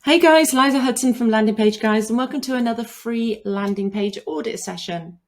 Hey guys, Liza Hudson from Landing Page Guys, and welcome to another free landing page audit session.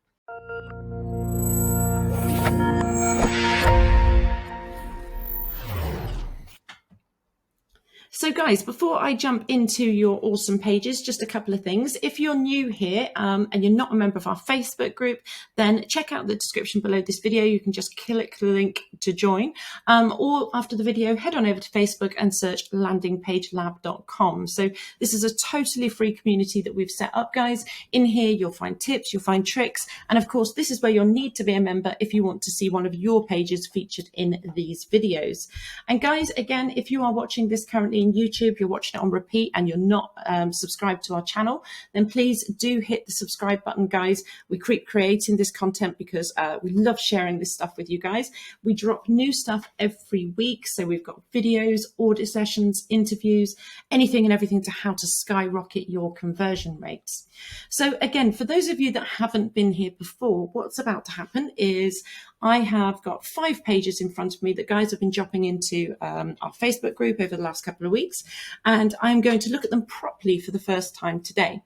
So guys, before I jump into your awesome pages, just a couple of things. If you're new here and you're not a member of our Facebook group, then check out the description below this video. You can just click the link to join, or after the video, head on over to Facebook and search landingpagelab.com. So this is a totally free community that we've set up, guys. In here, you'll find tips, you'll find tricks, and of course, this is where you'll need to be a member if you want to see one of your pages featured in these videos. And guys, again, if you are watching this currently in YouTube, you're watching it on repeat and you're not subscribed to our channel, then please do hit the subscribe button, guys. We keep creating this content because we love sharing this stuff with you guys. We drop new stuff every week. So we've got videos, audit sessions, interviews, anything and everything to how to skyrocket your conversion rates. So again, for those of you that haven't been here before, what's about to happen is I have got 5 pages in front of me that guys have been dropping into our Facebook group over the last couple of weeks, and I'm going to look at them properly for the first time today.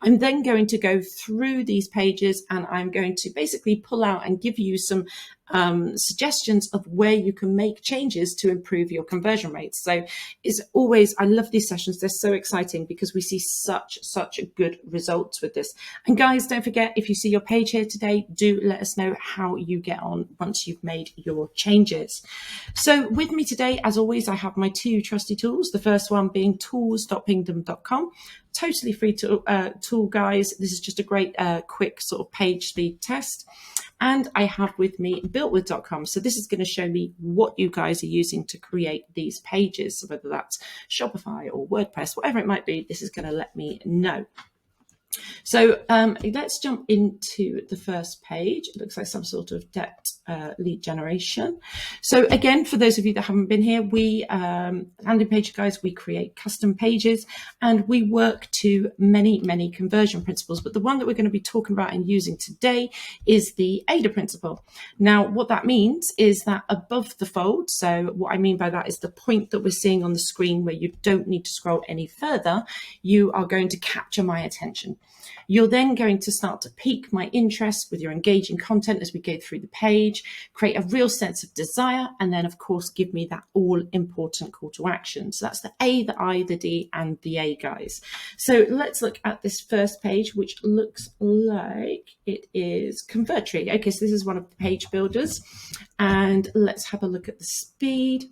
I'm then going to go through these pages and I'm going to basically pull out and give you some suggestions of where you can make changes to improve your conversion rates. So it's always, I love these sessions. They're so exciting because we see such good results with this. And guys, don't forget, if you see your page here today, do let us know how you get on once you've made your changes. So with me today, as always, I have my 2 trusty tools. The first one being tools.pingdom.com. Totally free tool, guys. This is just a great quick sort of page speed test. And I have with me builtwith.com. So this is going to show me what you guys are using to create these pages. So whether that's Shopify or WordPress, whatever it might be, this is going to let me know. So let's jump into the first page. It looks like some sort of debt lead generation. So again, for those of you that haven't been here, we landing page guys, we create custom pages and we work to many conversion principles. But the one that we're going to be talking about and using today is the AIDA principle. Now, what that means is that above the fold, so what I mean by that is the point that we're seeing on the screen where you don't need to scroll any further, you are going to capture my attention. You're then going to start to pique my interest with your engaging content as we go through the page, create a real sense of desire, and then, of course, give me that all-important call to action. So that's the A, the I, the D, and the A, guys. So let's look at this first page, which looks like it is Convertry. Okay, so this is one of the page builders. And let's have a look at the speed.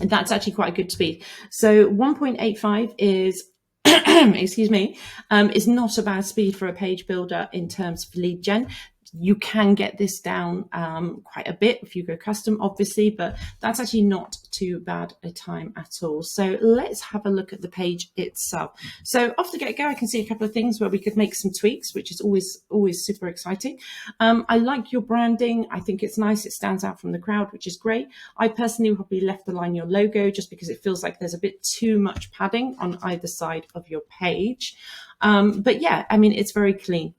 And that's actually quite a good speed. So 1.85 is excuse me, is not a bad speed for a page builder in terms of lead gen. You can get this down quite a bit if you go custom, obviously, but that's actually not too bad a time at all. So let's have a look at the page itself. So off the get-go, I can see a couple of things where we could make some tweaks, which is always super exciting. I like your branding. I think it's nice. It stands out from the crowd, which is great. I personally probably left align your logo just because it feels like there's a bit too much padding on either side of your page. But yeah, I mean, it's very clean.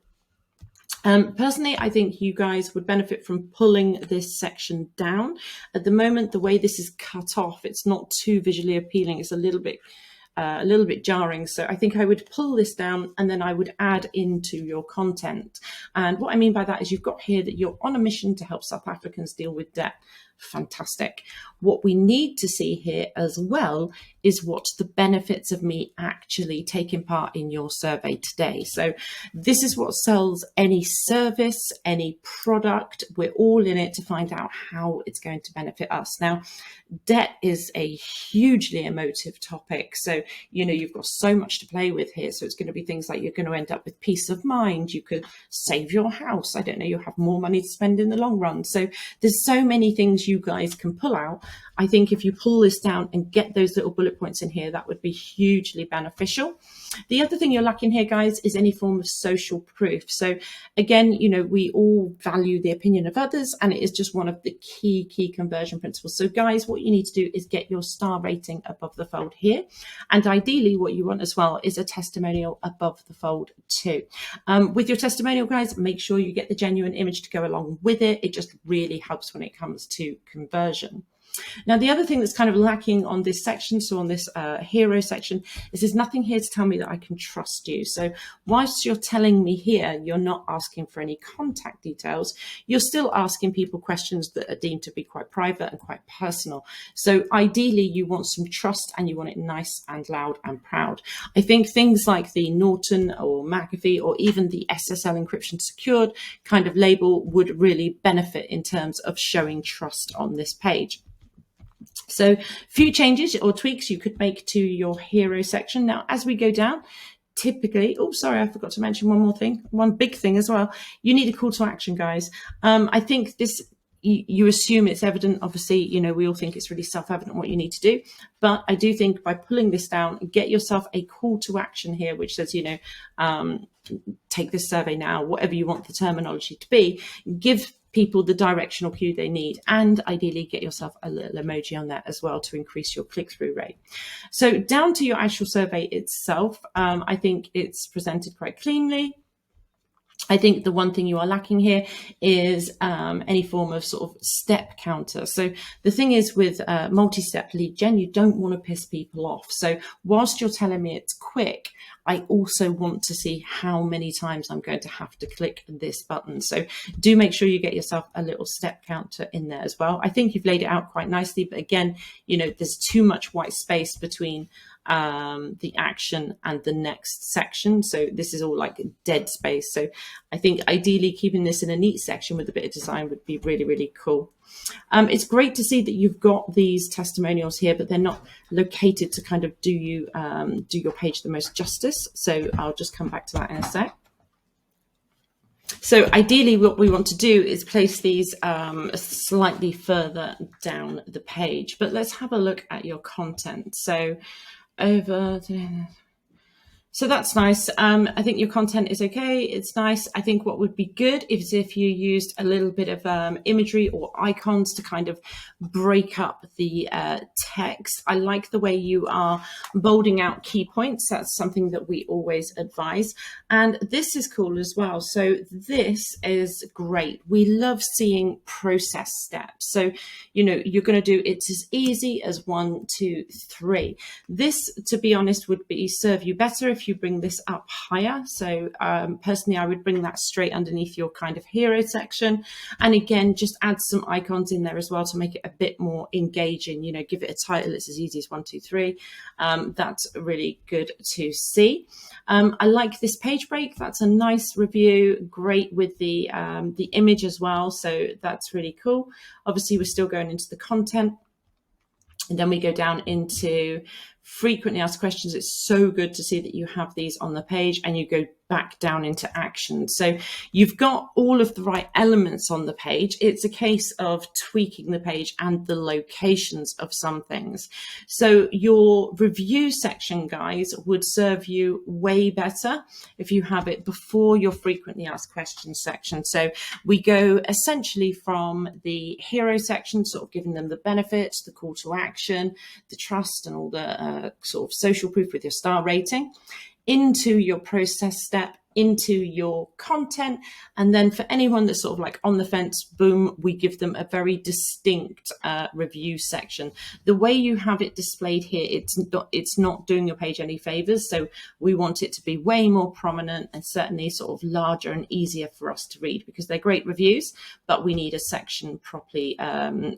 Personally, I think you guys would benefit from pulling this section down. At the moment, the way this is cut off, it's not too visually appealing. It's a little bit jarring. So I think I would pull this down and then I would add into your content. And what I mean by that is you've got here that you're on a mission to help South Africans deal with debt. Fantastic. What we need to see here as well is what the benefits of me actually taking part in your survey today. So this is what sells any service, any product. We're all in it to find out how it's going to benefit us. Now, debt is a hugely emotive topic. So, you know, you've got so much to play with here. So it's going to be things like you're going to end up with peace of mind. You could save your house. I don't know, you'll have more money to spend in the long run. So there's so many things you guys can pull out. I think if you pull this down and get those little bullet points in here, that would be hugely beneficial. The other thing you're lacking here, guys, is any form of social proof. So again, you know, we all value the opinion of others, and it is just one of the key conversion principles. So guys, what you need to do is get your star rating above the fold here. And ideally what you want as well is a testimonial above the fold too. With your testimonial, guys, make sure you get the genuine image to go along with it. It just really helps when it comes to conversion. Now, the other thing that's kind of lacking on this section, so on this hero section, is there's nothing here to tell me that I can trust you. So whilst you're telling me here, you're not asking for any contact details, you're still asking people questions that are deemed to be quite private and quite personal. So ideally, you want some trust and you want it nice and loud and proud. I think things like the Norton or McAfee or even the SSL encryption secured kind of label would really benefit in terms of showing trust on this page. So a few changes or tweaks you could make to your hero section. Now, as we go down, typically, oh, sorry, I forgot to mention one more thing, one big thing as well. You need a call to action, guys. I think this, you assume it's evident. Obviously, you know, we all think it's really self-evident what you need to do. But I do think by pulling this down, get yourself a call to action here, which says, you know, take this survey now, whatever you want the terminology to be, give people the directional cue they need, and ideally get yourself a little emoji on that as well to increase your click-through rate. So down to your actual survey itself, I think it's presented quite cleanly. I think the one thing you are lacking here is any form of sort of step counter. So the thing is with multi-step lead gen, you don't want to piss people off. So whilst you're telling me it's quick, I also want to see how many times I'm going to have to click this button. So do make sure you get yourself a little step counter in there as well. I think you've laid it out quite nicely, but again, you know, there's too much white space between the action and the next section. So this is all like dead space. So I think ideally keeping this in a neat section with a bit of design would be really, really cool. It's great to see that you've got these testimonials here, but they're not located to kind of do your page the most justice. So I'll just come back to that in a sec. So ideally what we want to do is place these slightly further down the page, but let's have a look at your content. So so that's nice. I think your content is okay. It's nice. I think what would be good is if you used a little bit of imagery or icons to kind of break up the text. I like the way you are bolding out key points. That's something that we always advise. And this is cool as well. So this is great. We love seeing process steps. So, you know, you're going to do it's as easy as 1, 2, 3. This, to be honest, would be serve you better if you bring this up higher. So personally, I would bring that straight underneath your kind of hero section. And again, just add some icons in there as well to make it a bit more engaging, you know, give it a title. It's as easy as 1, 2, 3. That's really good to see. I like this page break. That's a nice review, great with the image as well. So that's really cool. Obviously, we're still going into the content. And then we go down into frequently asked questions. It's so good to see that you have these on the page and you go back down into action. So you've got all of the right elements on the page. It's a case of tweaking the page and the locations of some things. So your review section, guys, would serve you way better if you have it before your frequently asked questions section. So we go essentially from the hero section, sort of giving them the benefits, the call to action, the trust and all the sort of social proof with your star rating, into your process step, into your content. And then for anyone that's sort of like on the fence, boom, we give them a very distinct review section. The way you have it displayed here, it's not doing your page any favors. So we want it to be way more prominent and certainly sort of larger and easier for us to read, because they're great reviews, but we need a section properly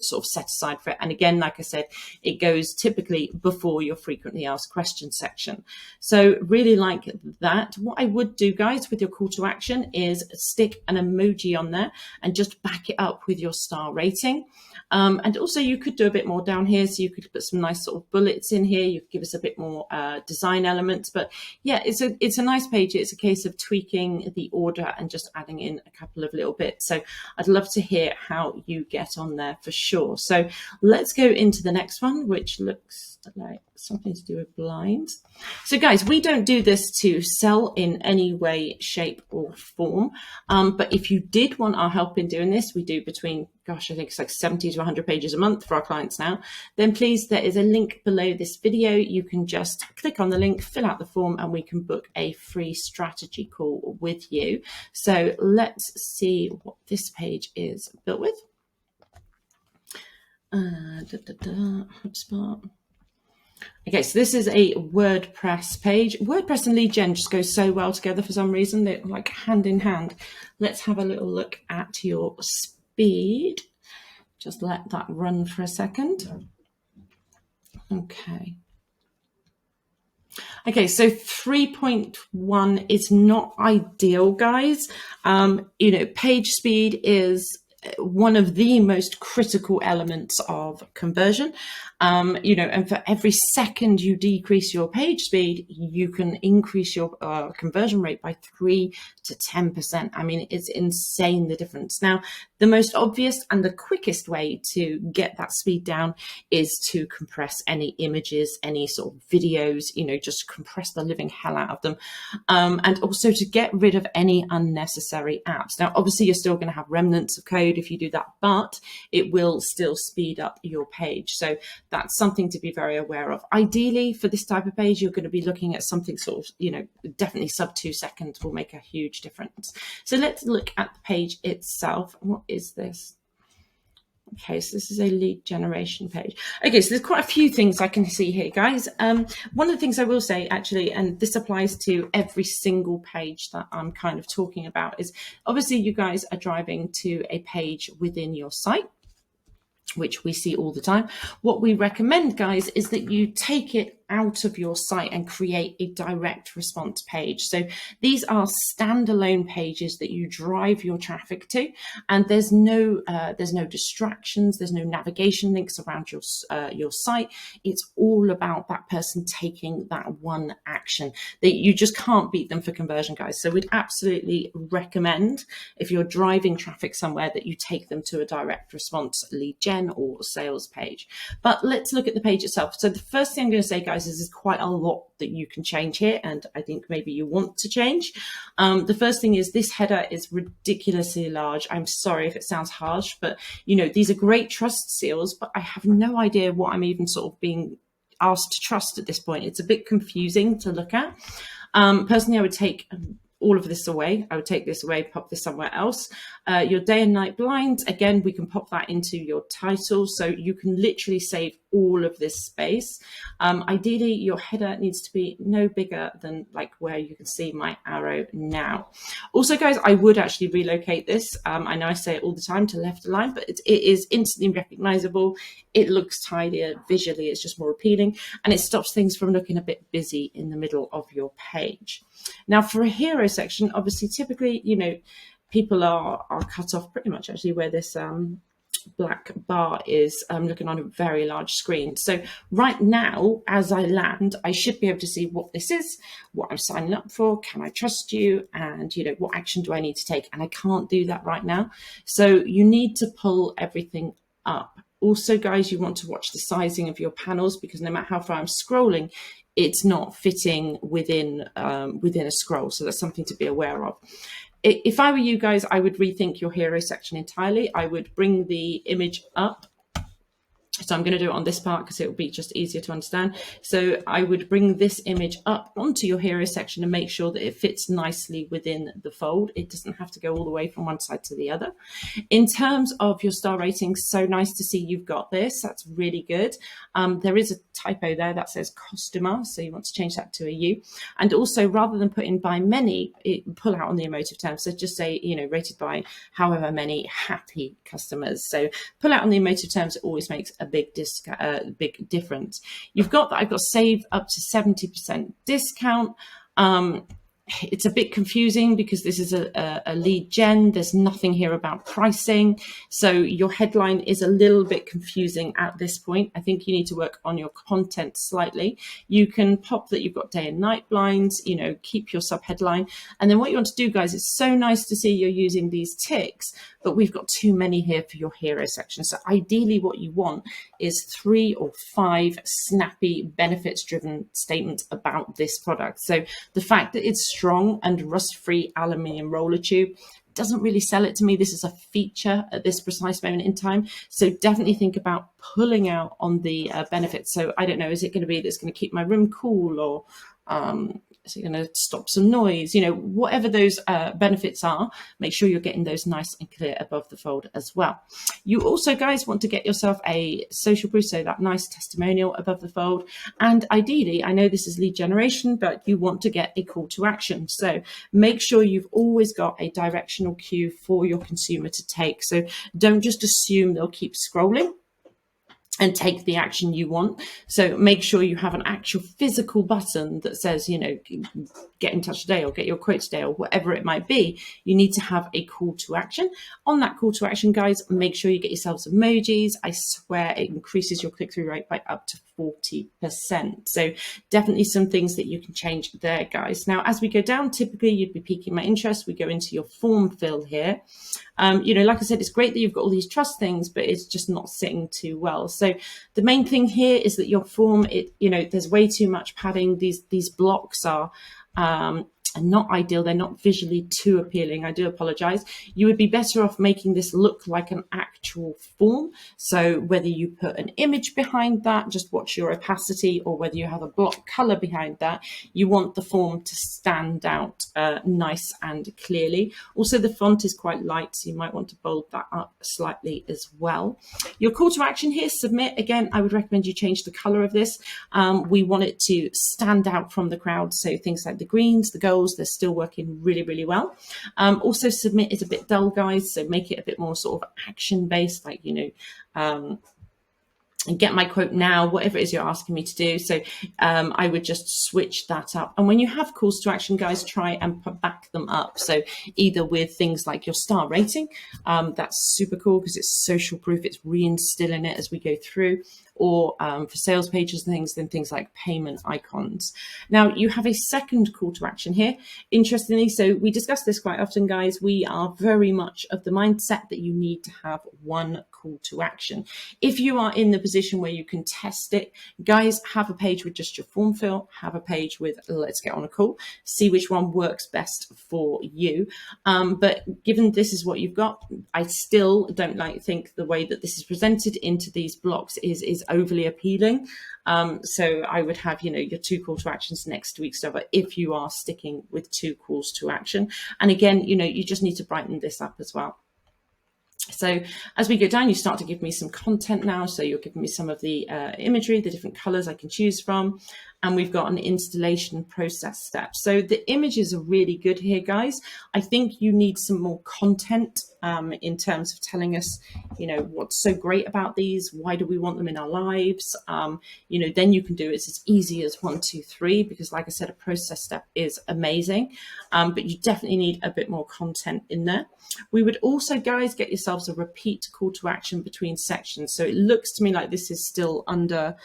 sort of set aside for it. And again, like I said, it goes typically before your frequently asked questions section. So really like that. What I would do, guys, with your call to action is stick an emoji on there and just back it up with your star rating. And also you could do a bit more down here. So you could put some nice sort of bullets in here. You could give us a bit more design elements, but yeah, it's a nice page. It's a case of tweaking the order and just adding in a couple of little bits. So I'd love to hear how you get on there for sure. So let's go into the next one, which looks like something to do with blinds. So guys, we don't do this to sell in any way, shape or form. But if you did want our help in doing this, we do between, gosh, I think it's like 70 to 100 pages a month for our clients now, then please, there is a link below this video. You can just click on the link, fill out the form, and we can book a free strategy call with you. So let's see what this page is built with. HubSpot. Okay, so this is a WordPress page. WordPress and lead gen just go so well together for some reason. They're like hand in hand. Let's have a little look at your speed. Just let that run for a second. Okay. Okay, so 3.1 is not ideal, guys. Page speed is one of the most critical elements of conversion. And for every second you decrease your page speed, you can increase your conversion rate by 3 to 10%. I mean, it's insane, the difference. Now, the most obvious and the quickest way to get that speed down is to compress any images, any sort of videos, just compress the living hell out of them. And also to get rid of any unnecessary apps. Now, obviously, you're still going to have remnants of code if you do that, but it will still speed up your page. So that's something to be very aware of. Ideally, for this type of page, you're going to be looking at something sort of, definitely sub 2 seconds will make a huge difference. So let's look at the page itself. What is this? Okay, so this is a lead generation page. Okay, so there's quite a few things I can see here, guys. One of the things I will say, actually, and this applies to every single page that I'm kind of talking about, is obviously you guys are driving to a page within your site, which we see all the time. What we recommend, guys, is that you take it out of your site and create a direct response page. So these are standalone pages that you drive your traffic to, and there's no distractions, there's no navigation links around your site. It's all about that person taking that one action. That you just can't beat them for conversion, guys. So we'd absolutely recommend, if you're driving traffic somewhere, that you take them to a direct response lead gen or sales page. But let's look at the page itself. So the first thing I'm going to say, guys, is there's quite a lot that you can change here, and I think maybe you want to change. The first thing is this header is ridiculously large. I'm sorry if it sounds harsh, but these are great trust seals, but I have no idea what I'm even sort of being asked to trust at this point. It's a bit confusing to look at. Personally, I would take all of this away. I would take this away, pop this somewhere else. Your day and night blinds, again, we can pop that into your title, so you can literally save all of this space. Ideally, your header needs to be no bigger than like where you can see my arrow now. Also, guys, I would actually relocate this. I know I say it all the time, to left align, but it is instantly recognizable. It looks tidier visually. It's just more appealing, and it stops things from looking a bit busy in the middle of your page. Now, for a hero section, obviously, typically, people are cut off pretty much actually where this black bar is looking on a very large screen. So right now, as I land, I should be able to see what this is, what I'm signing up for, can I trust you, and what action do I need to take? And I can't do that right now. So you need to pull everything up. Also, guys, you want to watch the sizing of your panels, because no matter how far I'm scrolling, it's not fitting within a scroll. So that's something to be aware of. If I were you guys, I would rethink your hero section entirely. I would bring the image up. So I'm going to do it on this part because it will be just easier to understand. So I would bring this image up onto your hero section and make sure that it fits nicely within the fold. It doesn't have to go all the way from one side to the other. In terms of your star ratings, so nice to see you've got this. That's really good. There is a typo there that says customer, so you want to change that to a U. And also, rather than put in by many, pull out on the emotive terms. So just say, rated by however many happy customers. So pull out on the emotive terms. It always makes a big difference. You've got that I've got save up to 70% discount. It's a bit confusing because this is a lead gen. There's nothing here about pricing. So your headline is a little bit confusing at this point. I think you need to work on your content slightly. You can pop that you've got day and night blinds, keep your sub headline. And then what you want to do, guys, it's so nice to see you're using these ticks, but we've got too many here for your hero section. So ideally what you want is 3 or 5 snappy benefits driven statements about this product. So the fact that it's strong and rust-free aluminium roller tube doesn't really sell it to me. This is a feature at this precise moment in time. So definitely think about pulling out on the benefits. So I don't know, is it going to be that's going to keep my room cool, or So you're going to stop some noise, whatever those benefits are, make sure you're getting those nice and clear above the fold as well. You also, guys, want to get yourself a social proof, so that nice testimonial above the fold. And ideally, I know this is lead generation, but you want to get a call to action. So make sure you've always got a directional cue for your consumer to take. So don't just assume they'll keep scrolling and take the action you want. So make sure you have an actual physical button that says, get in touch today or get your quote today or whatever it might be. You need to have a call to action. On that call to action, guys, make sure you get yourselves emojis. I swear it increases your click-through rate by up to 40%. So definitely some things that you can change there, guys. Now, as we go down, typically you'd be piquing my interest. We go into your form fill here. Like I said, it's great that you've got all these trust things, but it's just not sitting too well. So the main thing here is that your form, there's way too much padding. These blocks are not ideal. They're not visually too appealing. I do apologize. You would be better off making this look like an actual form. So whether you put an image behind that, just watch your opacity, or whether you have a block color behind that, you want the form to stand out nice and clearly. Also, the font is quite light, so you might want to bold that up slightly as well. Your call to action here, submit. Again, I would recommend you change the color of this. We want it to stand out from the crowd. So things like the greens, the golds, they're still working really, really well. Also, submit is a bit dull, guys, so make it a bit more sort of action based, like, and get my quote now, whatever it is you're asking me to do. So I would just switch that up. And when you have calls to action, guys, try and back them up. So either with things like your star rating, that's super cool because it's social proof, it's reinstilling it as we go through, or for sales pages and things, then things like payment icons. Now you have a second call to action here. Interestingly, so we discuss this quite often, guys. We are very much of the mindset that you need to have one call to action. If you are in the position where you can test it, guys, have a page with just your form fill, have a page with let's get on a call, see which one works best for you. But given this is what you've got, I still don't think the way that this is presented into these blocks is overly appealing. So I would have, your two call to actions next to each other if you are sticking with two calls to action. And again, you just need to brighten this up as well. So as we go down, you start to give me some content now. So you're giving me some of the imagery, the different colors I can choose from. And we've got an installation process step. So the images are really good here, guys. I think you need some more content in terms of telling us, what's so great about these. Why do we want them in our lives? Then you can do it as easy as 1, 2, 3, because like I said, a process step is amazing. But you definitely need a bit more content in there. We would also, guys, get yourselves a repeat call to action between sections. So it looks to me like this is still under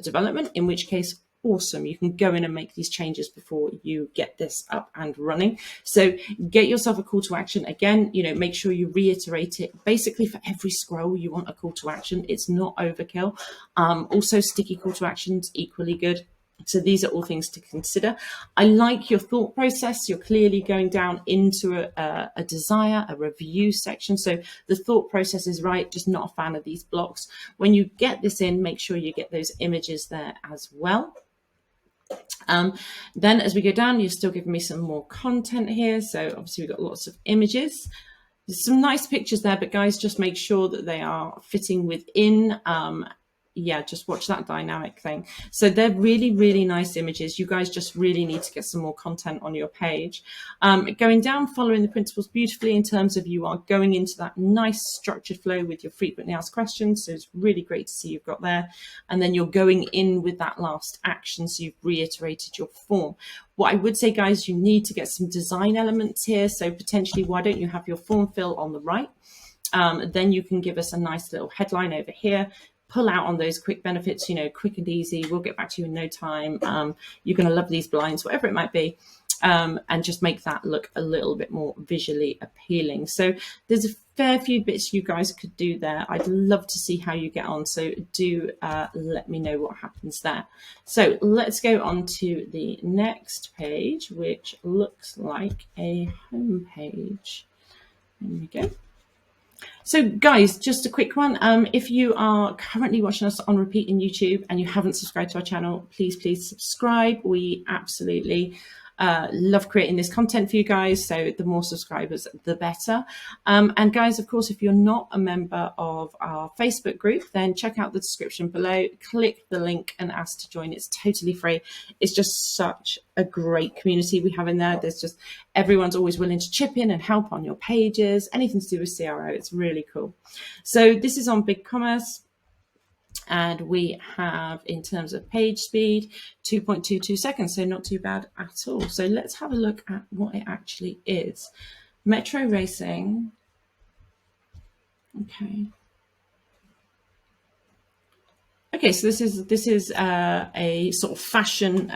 development, in which case, awesome, you can go in and make these changes before you get this up and running. So get yourself a call to action. Again, make sure you reiterate it. Basically, for every scroll, you want a call to action. It's not overkill. Also, sticky call to actions, equally good. So these are all things to consider. I like your thought process. You're clearly going down into a desire, a review section. So the thought process is right, just not a fan of these blocks. When you get this in, make sure you get those images there as well. Then as we go down, you're still giving me some more content here. So obviously we've got lots of images. There's some nice pictures there, but guys, just make sure that they are fitting within just watch that dynamic thing. So they're really, really nice images. You guys just really need to get some more content on your page. Going down, following the principles beautifully in terms of you are going into that nice structured flow with your frequently asked questions. So it's really great to see you've got there. And then you're going in with that last action. So you've reiterated your form. What I would say, guys, you need to get some design elements here. So potentially, why don't you have your form fill on the right? Then you can give us a nice little headline over here. Pull out on those quick benefits, quick and easy. We'll get back to you in no time. You're going to love these blinds, whatever it might be. And just make that look a little bit more visually appealing. So there's a fair few bits you guys could do there. I'd love to see how you get on. So do let me know what happens there. So let's go on to the next page, which looks like a home page. There we go. So guys, just a quick one. If you are currently watching us on repeat in YouTube and you haven't subscribed to our channel, please subscribe. We absolutely love creating this content for you guys. So the more subscribers, the better. And guys, of course, if you're not a member of our Facebook group, then check out the description below, click the link and ask to join. It's totally free. It's just such a great community we have in there. There's just, everyone's always willing to chip in and help on your pages, anything to do with CRO. It's really cool. So this is on BigCommerce. And we have, in terms of page speed, 2.22 seconds, so not too bad at all. So let's have a look at what it actually is. Metro Racing. Okay, so this is a sort of fashion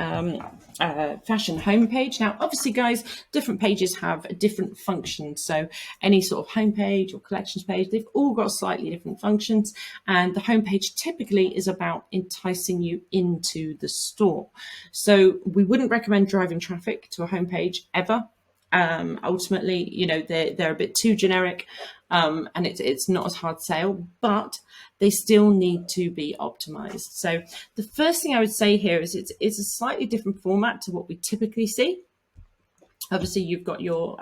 homepage. Now, obviously, guys, different pages have different functions. So any sort of homepage or collections page, they've all got slightly different functions. And the homepage typically is about enticing you into the store. So we wouldn't recommend driving traffic to a homepage ever. Ultimately, you know, they're a bit too generic, and it's not as hard sale, but they still need to be optimized. So the first thing I would say here is it's a slightly different format to what we typically see. Obviously, you've got your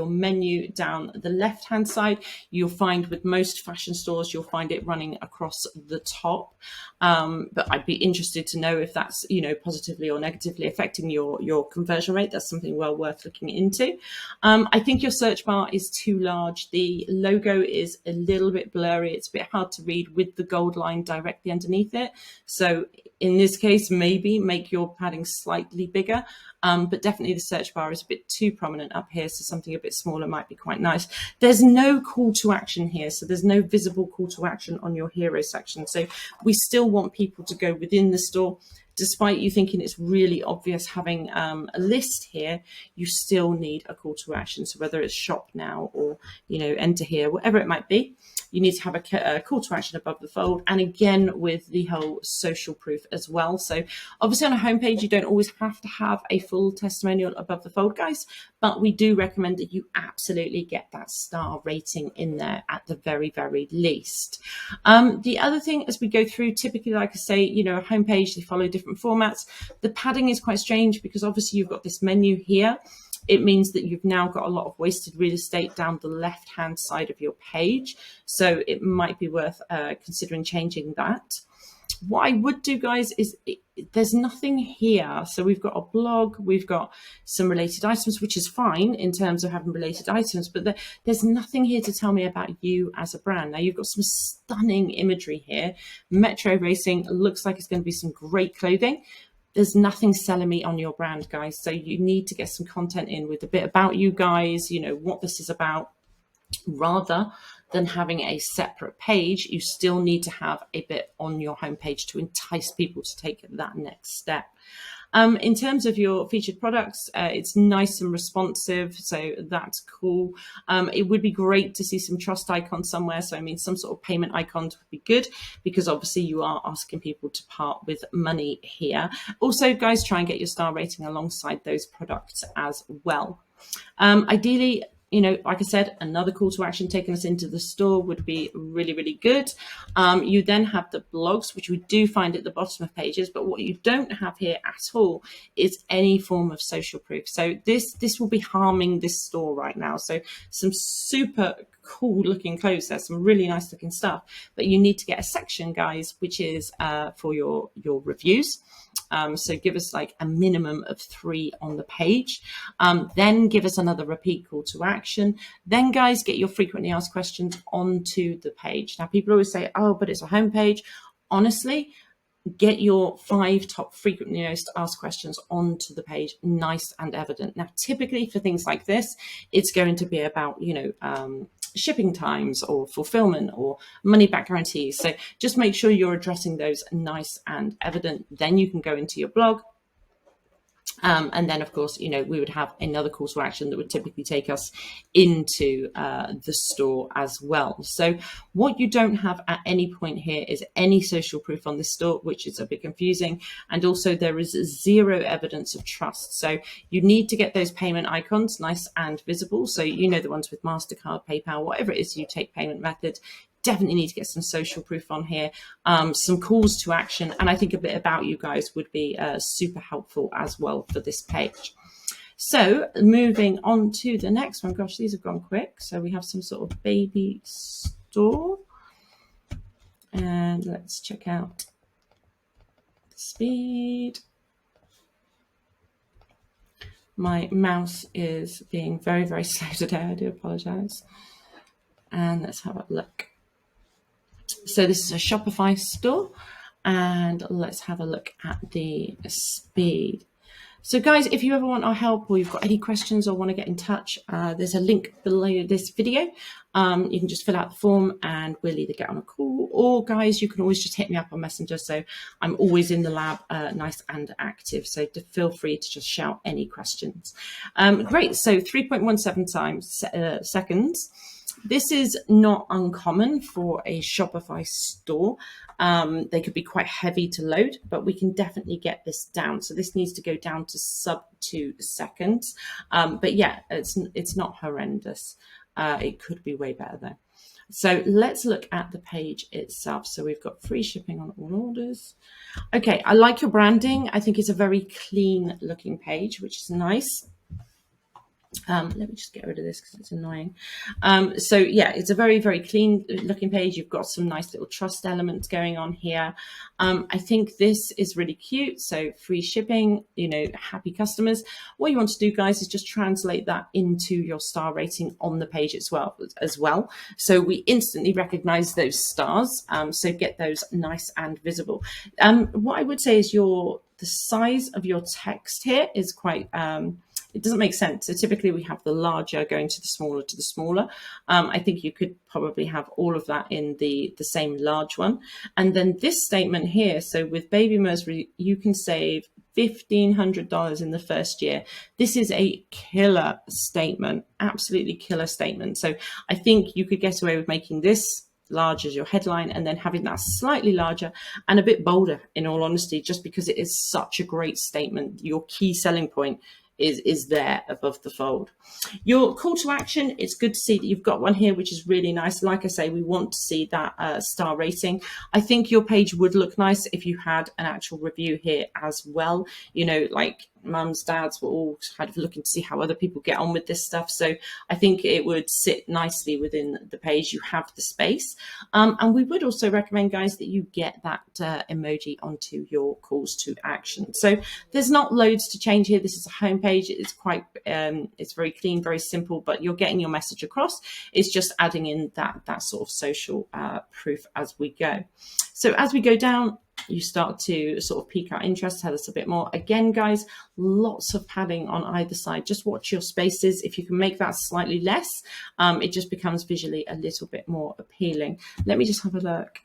menu down the left-hand side. You'll find with most fashion stores, you'll find it running across the top. But I'd be interested to know if that's, you know, positively or negatively affecting your conversion rate. That's something well worth looking into. I think your search bar is too large. The logo is a little bit blurry. It's a bit hard to read with the gold line directly underneath it. So in this case, maybe make your padding slightly bigger. But definitely the search bar is a bit too prominent up here, so something a bit smaller might be quite nice. There's no call to action here, so there's no visible call to action on your hero section. So we still want people to go within the store. Despite you thinking it's really obvious having a list here, you still need a call to action. So whether it's shop now or, you know, enter here, whatever it might be, you need to have a call to action above the fold. And again, with the whole social proof as well. So obviously on a homepage, you don't always have to have a full testimonial above the fold, guys, but we do recommend that you absolutely get that star rating in there at the very, very least. The other thing as we go through, typically, like I say, you know, a homepage, they follow different formats. The padding is quite strange because obviously you've got this menu here. It means that you've now got a lot of wasted real estate down the left-hand side of your page. So it might be worth considering changing that. What I would do, guys, is there's nothing here. So we've got a blog, we've got some related items, which is fine in terms of having related items, but there's nothing here to tell me about you as a brand. Now, you've got some stunning imagery here. Metro Racing looks like it's going to be some great clothing. There's nothing selling me on your brand, guys. So you need to get some content in with a bit about you guys, you know, what this is about. Rather than having a separate page, you still need to have a bit on your homepage to entice people to take that next step. In terms of your featured products, it's nice and responsive, so that's cool. It would be great to see some trust icons somewhere. So I mean, some sort of payment icons would be good because obviously you are asking people to part with money here. Also, guys, try and get your star rating alongside those products as well. Ideally, you know, like I said, another call to action taking us into the store would be really, really good. You then have the blogs, which we do find at the bottom of pages, but what you don't have here at all is any form of social proof. So this will be harming this store right now. So some super cool looking clothes, there's some really nice looking stuff, but you need to get a section, guys, which is for your reviews. So give us like a minimum of 3 on the page. Then give us another repeat call to action. Then, guys, get your frequently asked questions onto the page. Now, people always say, oh, but it's a homepage. Honestly, get your 5 top frequently asked questions onto the page, nice and evident. Now, typically for things like this, it's going to be about, you know, shipping times or fulfillment or money back guarantees. So just make sure you're addressing those nice and evident. Then you can go into your blog And then, of course, you know, we would have another call to action that would typically take us into the store as well. So what you don't have at any point here is any social proof on this store, which is a bit confusing. And also there is zero evidence of trust. So you need to get those payment icons nice and visible. So, you know, the ones with MasterCard, PayPal, whatever it is you take payment method. Definitely need to get some social proof on here, some calls to action, and I think a bit about you guys would be super helpful as well for this page. So moving on to the next one. Gosh, these have gone quick. So we have some sort of baby store, and let's check out the speed. My mouse is being very, very slow today. I do apologize. And let's have a look. So this is a Shopify store, and let's have a look at the speed. So guys, if you ever want our help or you've got any questions or want to get in touch, there's a link below this video. You can just fill out the form and we'll either get on a call, or guys, you can always just hit me up on Messenger. So I'm always in the lab, nice and active. So feel free to just shout any questions. Great. So 3.17 seconds. This is not uncommon for a Shopify store. They could be quite heavy to load, but we can definitely get this down. So this needs to go down to sub 2 seconds. But yeah, it's not horrendous. It could be way better though. So let's look at the page itself. So we've got free shipping on all orders. Okay, I like your branding. I think it's a very clean looking page, which is nice. Let me just get rid of this because it's annoying. So yeah, it's a very, very clean looking page. You've got some nice little trust elements going on here. I think this is really cute. So free shipping, you know, happy customers. What you want to do, guys, is just translate that into your star rating on the page as well. So we instantly recognize those stars. So get those nice and visible. What I would say is the size of your text here is quite, it doesn't make sense. So typically we have the larger going to the smaller. I think you could probably have all of that in the same large one. And then this statement here, so with Baby Mersbury, you can save $1,500 in the first year. This is a killer statement, absolutely killer statement. So I think you could get away with making this large as your headline and then having that slightly larger and a bit bolder, in all honesty, just because it is such a great statement. Your key selling point is there above the fold. Your call to action, it's good to see that you've got one here, which is really nice. Like I say, we want to see that star rating. I think your page would look nice if you had an actual review here as well. You know, like mums, dads were all kind of looking to see how other people get on with this stuff. So I think it would sit nicely within the page. You have the space. And we would also recommend, guys, that you get that emoji onto your calls to action. So there's not loads to change here. This is a home page. It's quite, it's very clean, very simple, but you're getting your message across. It's just adding in that sort of social proof as we go. So as we go down, you start to sort of pique our interest, tell us a bit more. Again, guys, lots of padding on either side. Just watch your spaces. If you can make that slightly less, it just becomes visually a little bit more appealing. Let me just have a look.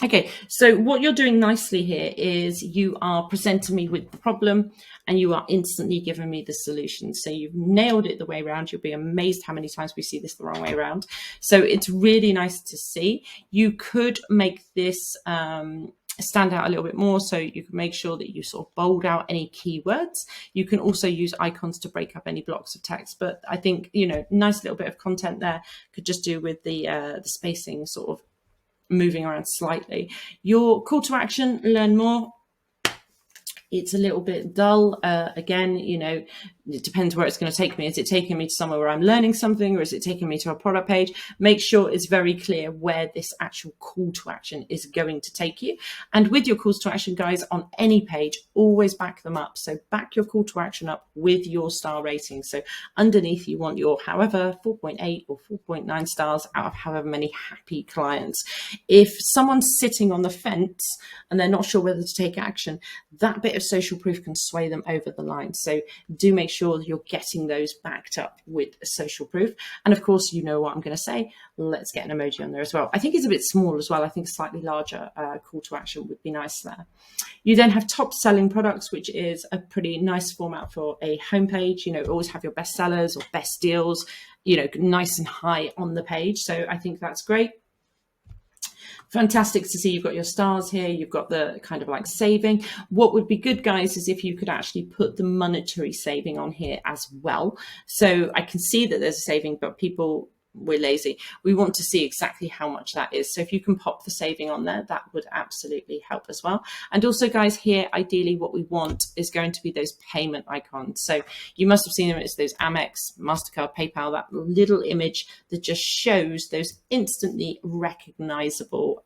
Okay, so what you're doing nicely here is you are presenting me with the problem and you are instantly giving me the solution. So you've nailed it the way around. You'll be amazed how many times we see this the wrong way around. So it's really nice to see. You could make this stand out a little bit more. So you can make sure that you sort of bold out any keywords. You can also use icons to break up any blocks of text. But I think, you know, nice little bit of content there. Could just do with the spacing sort of moving around slightly. Your call to action, learn more. It's a little bit dull. Again, you know, it depends where it's going to take me. Is it taking me to somewhere where I'm learning something, or is it taking me to a product page? Make sure it's very clear where this actual call to action is going to take you. And with your calls to action, guys, on any page, always back them up. So back your call to action up with your star rating. So underneath you want your however 4.8 or 4.9 stars out of however many happy clients. If someone's sitting on the fence and they're not sure whether to take action, that bit of social proof can sway them over the line. So do make sure that you're getting those backed up with social proof. And of course, you know what I'm going to say. Let's get an emoji on there as well. I think it's a bit small as well. I think slightly larger call to action would be nice there. You then have top selling products, which is a pretty nice format for a homepage. You know, always have your best sellers or best deals, you know, nice and high on the page. So I think that's great. Fantastic to see you've got your stars here. You've got the kind of like saving. What would be good, guys, is if you could actually put the monetary saving on here as well. So I can see that there's a saving, but we're lazy. We want to see exactly how much that is. So if you can pop the saving on there, that would absolutely help as well. And also, guys, here, ideally what we want is going to be those payment icons. So you must have seen them. It's those Amex, MasterCard, PayPal, that little image that just shows those instantly recognizable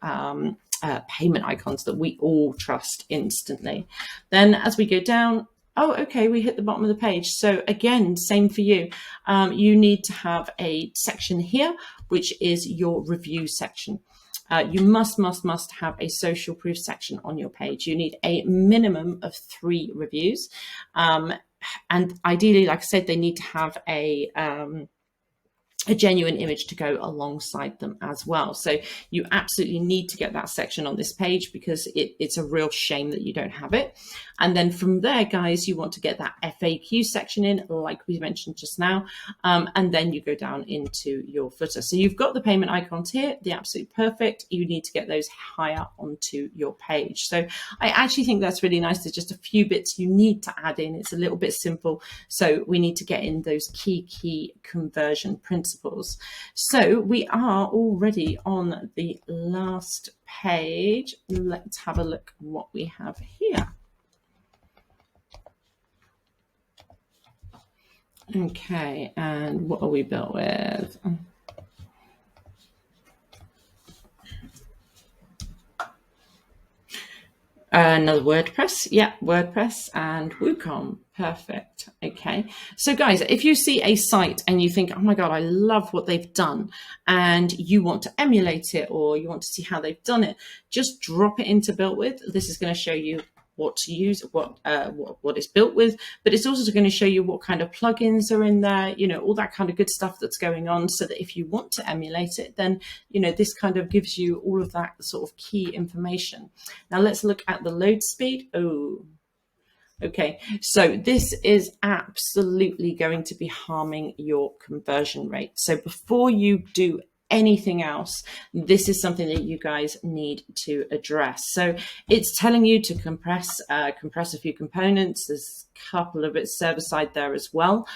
payment icons that we all trust instantly. Then as we go down, oh, okay, we hit the bottom of the page. So again, same for you. You need to have a section here, which is your review section. You must have a social proof section on your page. You need a minimum of 3 reviews. And ideally, like I said, they need to have a genuine image to go alongside them as well. So you absolutely need to get that section on this page because it's a real shame that you don't have it. And then from there, guys, you want to get that FAQ section in, like we mentioned just now. And then you go down into your footer. So you've got the payment icons here, the absolute perfect. You need to get those higher onto your page. So I actually think that's really nice. There's just a few bits you need to add in. It's a little bit simple. So we need to get in those key conversion principles. So we are already on the last page. Let's have a look at what we have here. Okay, and what are we built with? Another WordPress. Yeah, WordPress and WooCommerce. Perfect. Okay. So guys, if you see a site and you think, oh my God, I love what they've done, and you want to emulate it or you want to see how they've done it, just drop it into Built With. This is going to show you what to use, what it's built with, but it's also going to show you what kind of plugins are in there, you know, all that kind of good stuff that's going on, so that if you want to emulate it, then, you know, this kind of gives you all of that sort of key information. Now let's look at the load speed. Oh, okay, so this is absolutely going to be harming your conversion rate. So before you do anything else, this is something that you guys need to address. So it's telling you to compress a few components. There's a couple of it server side there as well.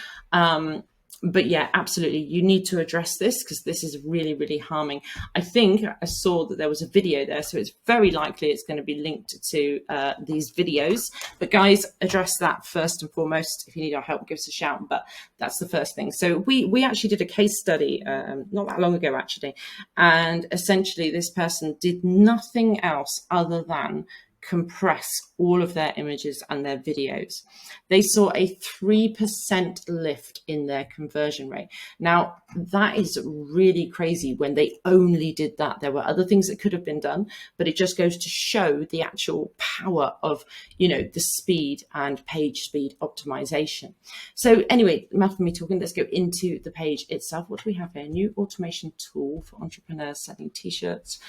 But yeah, absolutely, you need to address this because this is really, really harming. I think I saw that there was a video there, so it's very likely it's going to be linked to these videos. But guys, address that first and foremost. If you need our help, give us a shout. But that's the first thing. So we actually did a case study not that long ago, actually. And essentially, this person did nothing else other than compress all of their images and their videos. They saw a 3% lift in their conversion rate. Now, that is really crazy when they only did that. There were other things that could have been done, but it just goes to show the actual power of, you know, the speed and page speed optimization. So anyway, enough of me talking. Let's go into the page itself. What do we have here? New automation tool for entrepreneurs selling t-shirts,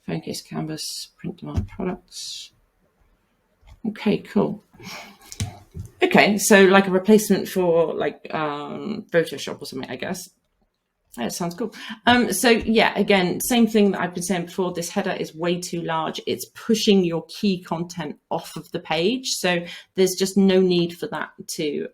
phone case canvas, print demand products. Okay, cool. Okay, so like a replacement for like Photoshop or something, I guess. That sounds cool. So yeah, again, same thing that I've been saying before. This header is way too large. It's pushing your key content off of the page. So there's just no need for that to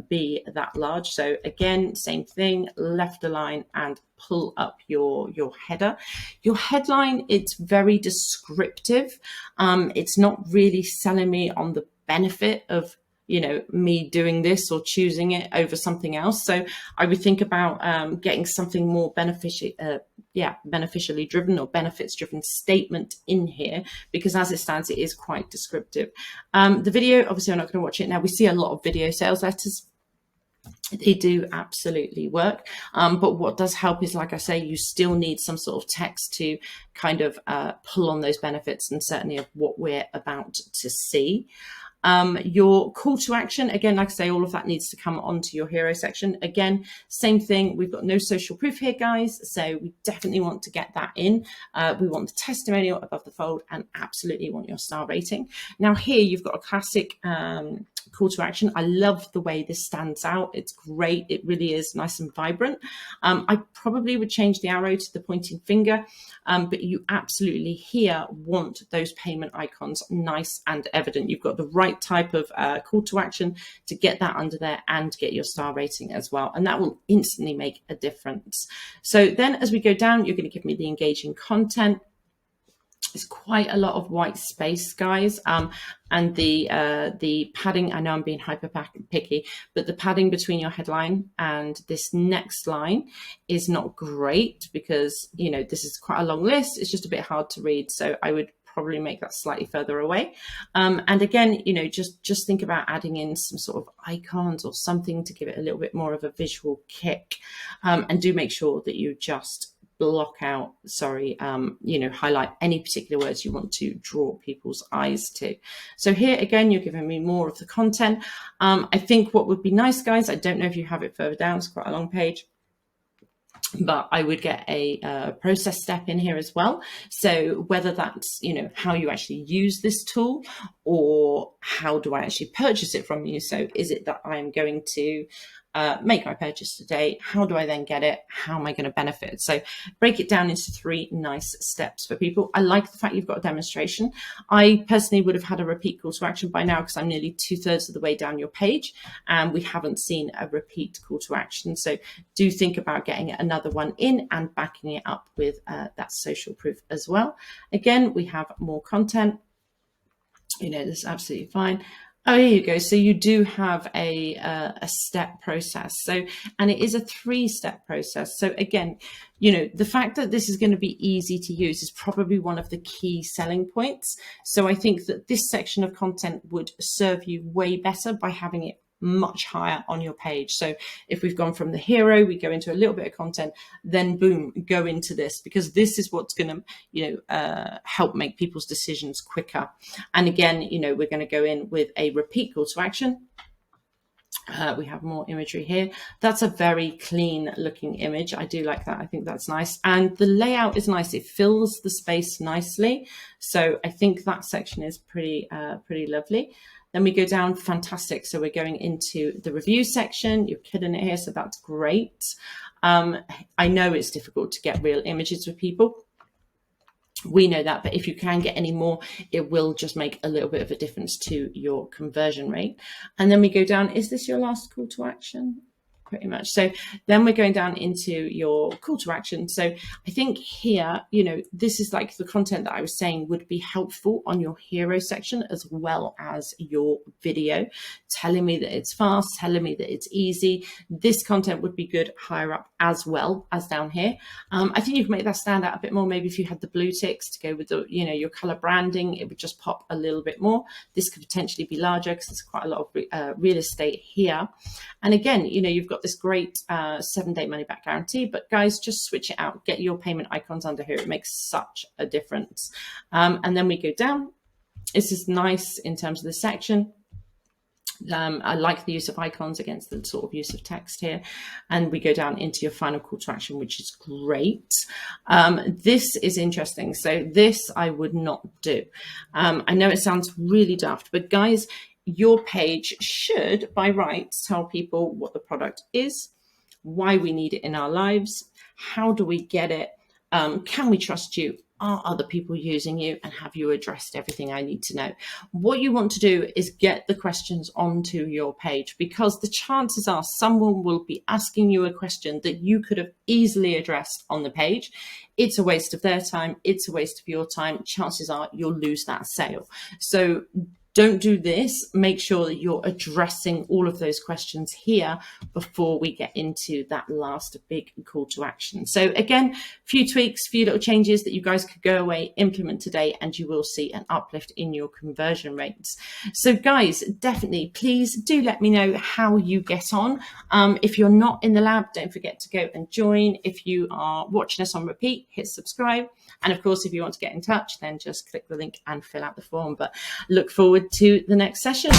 be that large. So again, same thing, left align and pull up your header. Your headline, it's very descriptive. It's not really selling me on the benefit of, you know, me doing this or choosing it over something else. So I would think about getting something more beneficially driven or benefits driven statement in here, because as it stands, it is quite descriptive. The video, obviously I'm not going to watch it now. We see a lot of video sales letters. They do absolutely work. But what does help is, like I say, you still need some sort of text to kind of pull on those benefits and certainly of what we're about to see. Your call to action, again, like I say, all of that needs to come onto your hero section. Again, same thing. We've got no social proof here, guys. So we definitely want to get that in. We want the testimonial above the fold and absolutely want your star rating. Now here you've got a classic call to action. I love the way this stands out. It's great. It really is nice and vibrant. I probably would change the arrow to the pointing finger, but you absolutely here want those payment icons nice and evident. You've got the right type of call to action to get that under there and get your star rating as well. And that will instantly make a difference. So then as we go down, you're going to give me the engaging content. There's quite a lot of white space, guys, and the padding, I know I'm being hyper picky, but the padding between your headline and this next line is not great because, you know, this is quite a long list. It's just a bit hard to read. So I would probably make that slightly further away. And again, you know, just think about adding in some sort of icons or something to give it a little bit more of a visual kick. And do make sure that you just block out, you know, highlight any particular words you want to draw people's eyes to. So here again, you're giving me more of the content. I think what would be nice, guys, I don't know if you have it further down, it's quite a long page, but I would get a process step in here as well. So whether that's, you know, how you actually use this tool or how do I actually purchase it from you? So is it that I'm going to make my purchase today? How do I then get it? How am I going to benefit? So break it down into 3 nice steps for people. I like the fact you've got a demonstration. I personally would have had a repeat call to action by now because I'm nearly 2/3 of the way down your page and we haven't seen a repeat call to action. So do think about getting another one in and backing it up with that social proof as well. Again, we have more content. You know, this is absolutely fine. Oh, here you go. So you do have a step process. So, and it is a 3-step process. So again, you know, the fact that this is going to be easy to use is probably one of the key selling points. So I think that this section of content would serve you way better by having it much higher on your page. So if we've gone from the hero, we go into a little bit of content, then boom, go into this, because this is what's going to, you know, help make people's decisions quicker. And again, you know, we're going to go in with a repeat call to action. We have more imagery here. That's a very clean looking image. I do like that. I think that's nice. And the layout is nice. It fills the space nicely. So I think that section is pretty lovely. Then we go down, fantastic. So we're going into the review section. You're killing it here, so that's great. I know it's difficult to get real images with people. We know that, but if you can get any more, it will just make a little bit of a difference to your conversion rate. And then we go down, is this your last call to action? Pretty much. So then we're going down into your call to action. So I think here, you know, this is like the content that I was saying would be helpful on your hero section as well as your video, telling me that it's fast, telling me that it's easy. This content would be good higher up as well as down here. I think you can make that stand out a bit more. Maybe if you had the blue ticks to go with the, you know, your color branding, it would just pop a little bit more. This could potentially be larger because there's quite a lot of real estate here. And again, you know, you've got this great 7-day money back guarantee, but guys, just switch it out. Get your payment icons under here. It makes such a difference. And then we go down. This is nice in terms of the section. I like the use of icons against the sort of use of text here. And we go down into your final call to action, which is great. This is interesting. So this I would not do. I know it sounds really daft, but guys, your page should, by rights, tell people what the product is, why we need it in our lives, how do we get it, can we trust you, are other people using you, and have you addressed everything I need to know. What you want to do is get the questions onto your page, because the chances are someone will be asking you a question that you could have easily addressed on the page. It's a waste of their time. It's a waste of your time. Chances are you'll lose that sale. So don't do this. Make sure that you're addressing all of those questions here before we get into that last big call to action. So again, few tweaks, few little changes that you guys could go away, implement today, and you will see an uplift in your conversion rates. So guys, definitely, please do let me know how you get on. If you're not in the lab, don't forget to go and join. If you are watching us on repeat, hit subscribe. And of course, if you want to get in touch, then just click the link and fill out the form. But look forward forward to the next session.